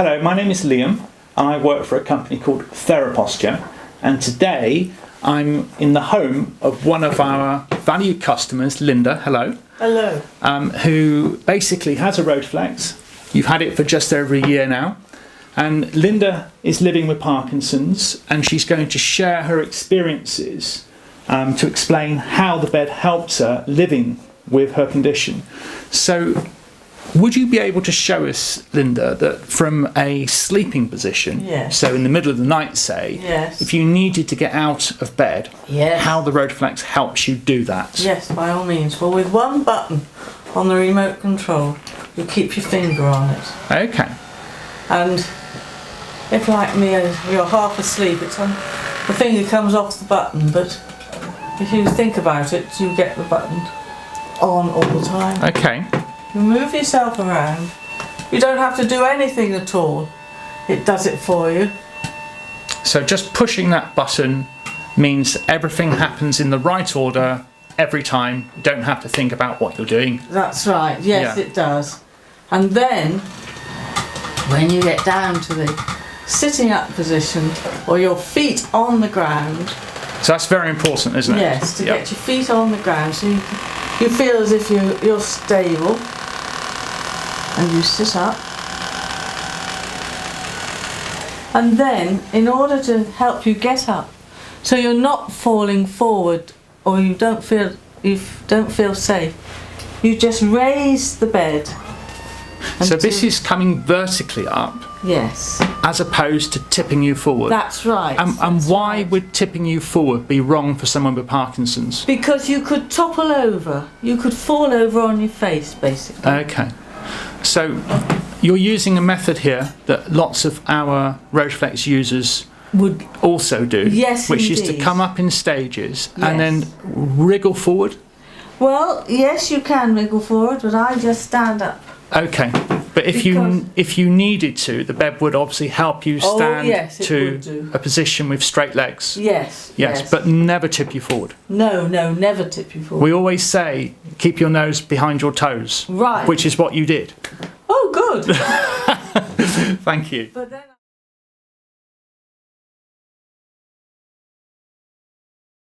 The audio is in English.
Hello, my name is Liam. I work for a company called Theraposture, and today I'm in the home of one of our valued customers, Linda. Hello. Hello. Who basically has a Rotoflex. You've had it for just over a year now. And Linda is living with Parkinson's, and she's going to share her experiences to explain how the bed helps her living with her condition. So, would you be able to show us, Linda, that from a sleeping position, yes, so in the middle of the night, say, yes, if you needed to get out of bed, yes, how the Rotoflex helps you do that? Yes, by all means. Well, with one button on the remote control, you keep your finger on it. Okay. And if, like me, you're half asleep, the finger comes off the button, but if you think about it, you get the button on all the time. Okay. You move yourself around. You don't have to do anything at all. It does it for you. So just pushing that button means everything happens in the right order every time. You don't have to think about what you're doing. That's right. Yes, yeah. It does. And then, when you get down to the sitting up position, or your feet on the ground. So that's very important, isn't it? Yes, to get your feet on the ground, so you feel as if you're stable. And you sit up, and then in order to help you get up, so you're not falling forward or you don't feel safe, you just raise the bed. So this is coming vertically up. Yes. As opposed to tipping you forward. That's right. And why would tipping you forward be wrong for someone with Parkinson's? Because you could topple over. You could fall over on your face, basically. Okay. So you're using a method here that lots of our Rotoflex users would also do. Yes, which indeed. is to come up in stages, yes, and then wriggle forward. Well, yes, you can wriggle forward, but I just stand up. Okay, but if you needed to, the bed would obviously help you stand to a position with straight legs. Yes, yes. But never tip you forward. No, never tip you forward. We always say, keep your nose behind your toes. Right. Which is what you did. Oh, good. Thank you. But then